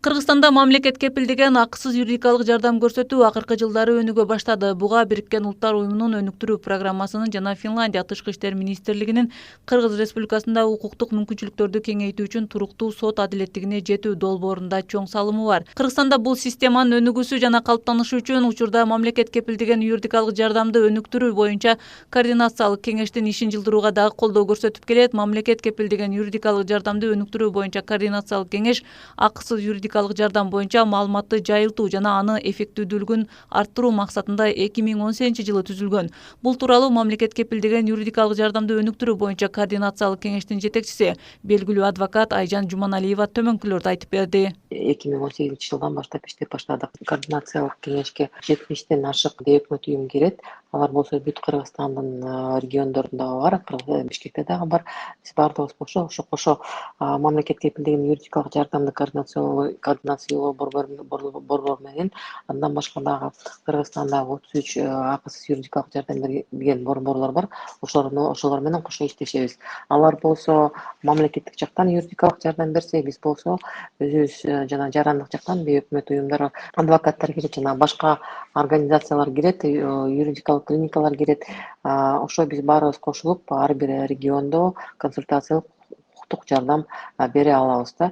Кыргызстанда мамлекет кепилдеген акысыз юридикалык жардам көрсөтүү акыркы жылдары өнүгө баштады. Буга Бириккен Улуттар Уюмунун өнүктүрүү программасынын жана Финляндия Тышкы иштер министрлигинин Кыргыз Республикасында укуктук мүмкүнчүлүктөрдү кеңейтүү үчүн туруктуу сот адилеттигине жетүү долбоорунда чоң салымы бар. Кыргызстанда бул системанын өнүгүүсү жана калыптанышы үчүн учурда мамлекет кепилдеген юридикалык жардамды өнүктүрүү боюнча координациялык кеңештин ишин жылдырууга дагы колдоо көрсөтүп келет. Мамлекет кепилдеген юридикалык жардамды өнүктүрүү боюнча координациялык кеңеш акысыз юридикалык жардам боюнча маалыматты жайылтуу жана аны эффективдүүлүгүн арттыруу максатында 2018-жылы түзүлгөн. Бул тууралуу мамлекет кепилдеген юридикалык жардамды өнүктүрүү боюнча координациялык кеңештин жетекчиси, белгилүү адвокат Айжан Жуманалиева төмөнкүлөрдү айтып берди. 2018-жылдан баштап иштеп баштадык. Координациялык кеңешке 70тен ашык өкмөт уюм кирет. Алар болсо бүт Кыргызстандын региондорунда бар, Бишкекте дагы бар. Биз баардыгыбыз ошо мамлекет кепилдеген юридикалык жардамды координациялоо борбору менен, андан башка дагы Кыргызстанда 33 акысыз юридикалык жардам берген борборлор бар. Ошолор менен кошо иштешебиз. Алар болсо мамлекеттик жактан юридикалык жардам берсе, биз болсо өзүбүз жана жарандык жактан бейөкмөт уюмдар, адвокаттар кирет жана башка организациялар кирет, юридикалык клиникалар кирет. Ошо биз баарыбыз кошулуп ар бир региондо консультациялык укуктук жардам бере алабыз да.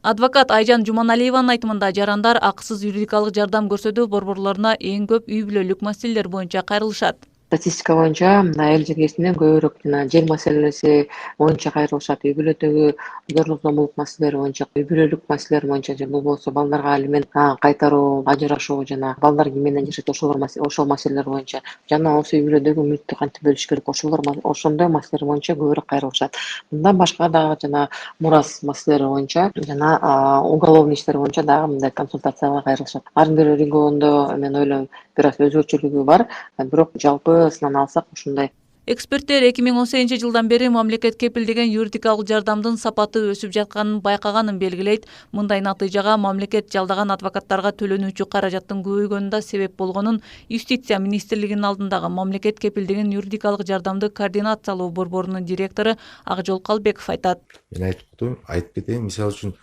Адвокат Айжан Жуманалиеванын айтымында жарандар акысыз юридикалык жардам көрсөтүү борборлоруна эң көп үй бүлөлүк маселелер боюнча кайрылышат. Статистика боюнча эл жергесинде көбүрөөк жер маселеси боюнча кайрылышат, үй бүлөдөгү зорлук зомбулук маселелери боюнча, үй бүлөлүк маселелер боюнча, же болбосо балдарга алимент кайтаруу, ажырашуу жана балдар ким менен жашайт ошол маселелер боюнча, жана осы үй бүлөдөгү мүлктү кантип бөлүш керек, ошондой маселелер боюнча көбүрөөк кайрылышат. Мындан башка дагы жана мурас маселелери боюнча жана уголовный иштер боюнча дагы мындай консультацияга кайрылышат. Ар бир региондо мен ойлойм бир аз өзгөчөлүгү бар, бирок жалпысынан алсак ушундай. Эксперттер 2018-жылдан бери мамлекет кепилдеген юридикалык жардамдын сапаты өсүп жатканын байкаганын белгилейт. Мындай натыйжага мамлекет жалдаган адвокаттарга төлөнүүчү каражаттын көбөйгөнүнө себеп болгонун Юстиция министрлигинин алдындагы мамлекет кепилдеген юридикалык жардамды координациялоо борборунун директору Акжол Калбеков айтат. Мен айтып кетейин, мисалы үчүн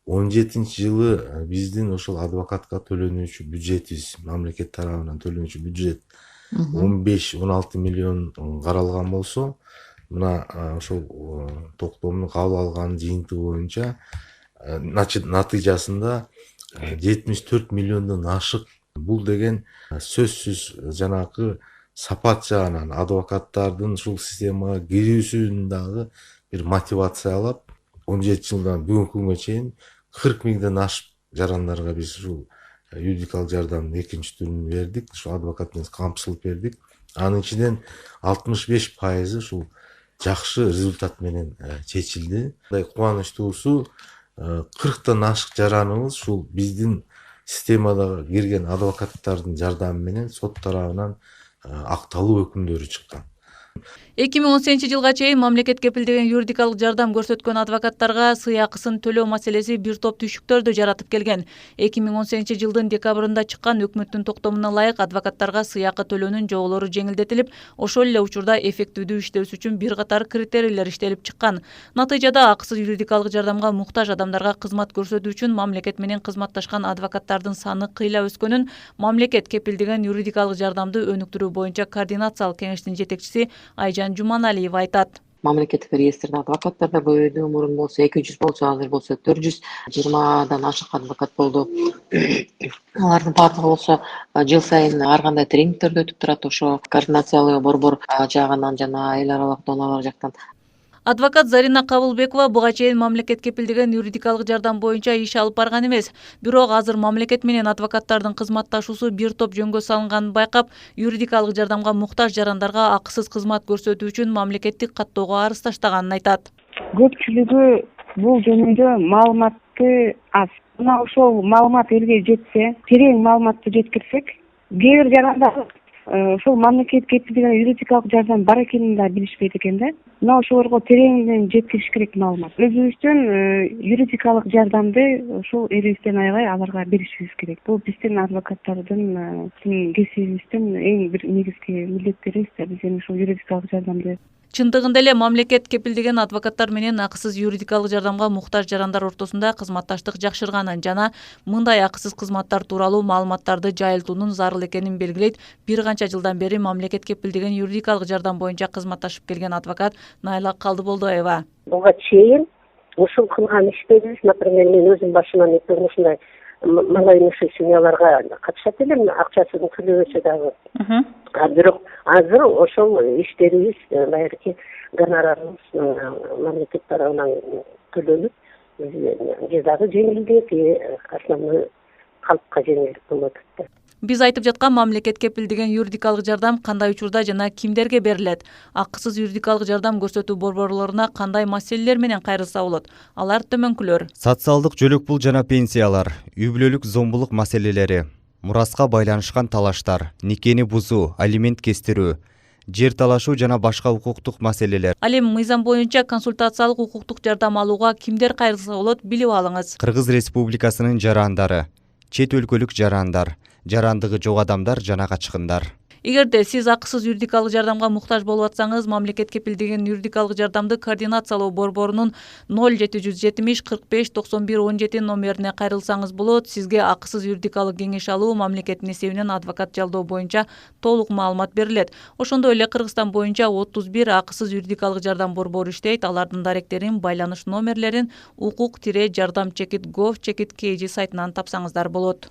17-жылы биздин ошол адвокатка төлөнүүчү бюджетибиз, мамлекет тарабынан төлөнүүчү бюджет 15-16 миллион каралган болсо, мына ошол токтомдун кабыл алган жыйынтыгы боюнча натыйжасында 74 миллиондон ашык. Бул деген сөзсүз жанагы сапат жагынан адвокаттардын ушул системага кирүүсүн дагы бир мотивациялап, 17 жылдан бүгүнкү күнгө чейин 40 миңден ашык жарандарга биз ушул юридикалык жардамдын экинчи түрүн бердик, ушул адвокат менен камсызып бердик. Анын ичинен 65% ушул жакшы результат менен чечилди. Кубанычтуусу 40тан ашык жараныбыз ушул биздин системада кирген адвокаттардын жардамы менен сот тарабынан акталуу өкүмдөрү чыккан. 2018-жылга чейин мамлекет кепилдеген юридикалык жардам көрсөткөн адвокаттарга сыйакысын төлөө маселеси бир топ түшүктөрдү жаратып келген. 2018-жылдын декабрында чыккан өкмөттүн токтомуна ылайык адвокаттарга сыйакы төлөөнүн жоболору жеңилдетилип, ошол эле учурда эффективдүү иштөөсү үчүн бир катар критерийлер иштелип чыккан. Натыйжада акысыз юридикалык жардамга муктаж адамдарга кызмат көрсөтүү үчүн мамлекет менен кызматташкан адвокаттардын саны кыйла өскөнүн мамлекет кепилдеген юридикалык жардамды өнүктүрүү боюнча координациялык кеңештин жетекчиси Айжан Жуманалиева айтат. Мамлекеттик реестрде адвокаттар да көбөйдү, мурун болсо 200 болсо, азыр болсо 420 ашык адвокат болду. Алардын баардыгы болсо жыл сайын ар кандай тренингтерди өтүп турат, ошо координациялуу борбор жагынан жана эл аралык донорлор жактан. Адвокат Зарина Кабылбекова буга чейин мамлекет кепилдеген юридикалык жардам боюнча иш алып барган эмес. Бирок азыр мамлекет менен адвокаттардын кызматташуусу бир топ жөнгө салынганын байкап, юридикалык жардамга муктаж жарандарга акысыз кызмат көрсөтүү үчүн мамлекеттик каттоого арыз таштаганын айтат. Көпчүлүгү бул жөнүндө маалыматты аз. Мына ошол маалымат элге жетсе, терең маалыматты жеткирсек, кээ бир жарандар ошол мамлекет кепилдеген юридикалык жардам бар экенин да билишпейт экен да. Мына ошолорго тереңден жеткириш керек маалымат. Өзүбүздүн юридикалык жардамды ошол элибизден аябай аларга беришибиз керек. Бул биздин адвокаттардын кесибибиздин эң бир негизги милдеттерибиз да, биз эми ошол юридикалык жардамды Чындыгында эле мамлекет кепилдеген адвокаттар менен акысыз юридикалык жардамга муктаж жарандар ортосунда кызматташтык жакшырганын жана мындай акысыз кызматтар тууралуу маалыматтарды жайылтуунун зарыл экенин белгилейт бир канча жылдан бери мамлекет кепилдеген юридикалык жардам боюнча кызматташып келген адвокат Найла Калдыболдоева. Буга чейин ушул кылган иштерибиз, например, мен өзүм башыман өткөн ушундай малоимущий семьяларга катышат элем, акчасын төлөбөсө дагы. Бирок азыр ошол иштерибиз баягы гонорарыбыз мамлекет тарабынан төлөнүп, же дагы жеңилдик, основной калпка жеңилдик болуп атат. Биз айтып жаткан мамлекет кепилдеген юридикалык жардам кандай учурда жана кимдерге берилет? Акысыз юридикалык жардам көрсөтүү борборлоруна кандай маселелер менен кайрылса болот? Алар төмөнкүлөр. Социалдык жөлөк пул жана пенсиялар, үй бүлөлүк зомбулук маселелери, мураска байланышкан талаштар, никени бузуу, алимент кестирүү, жер талашуу жана башка укуктук маселелер. Ал эми мыйзам боюнча консультациялык укуктук жардам алууга кимдер кайрылса болот, билип алыңыз. Кыргыз Республикасынын жарандары, чет өлкөлүк жарандар, жарандыгы жок адамдар жана качкындар. Эгерде сиз акысыз юридикалык жардамга муктаж болуп атсаңыз, мамлекет кепилдеген юридикалык жардамды координациялоо борборунун 0770 45 91 17 номерине кайрылсаңыз болот. Сизге акысыз юридикалык кеңеш алуу, мамлекеттин эсебинен адвокат жалдоо боюнча толук маалымат берилет. Ошондой эле Кыргызстан боюнча 31 акысыз юридикалык жардам борбору иштейт. Алардын даректерин, байланыш номерлерин укук-жардам-gov.kg сайтынан тапсаңыздар болот.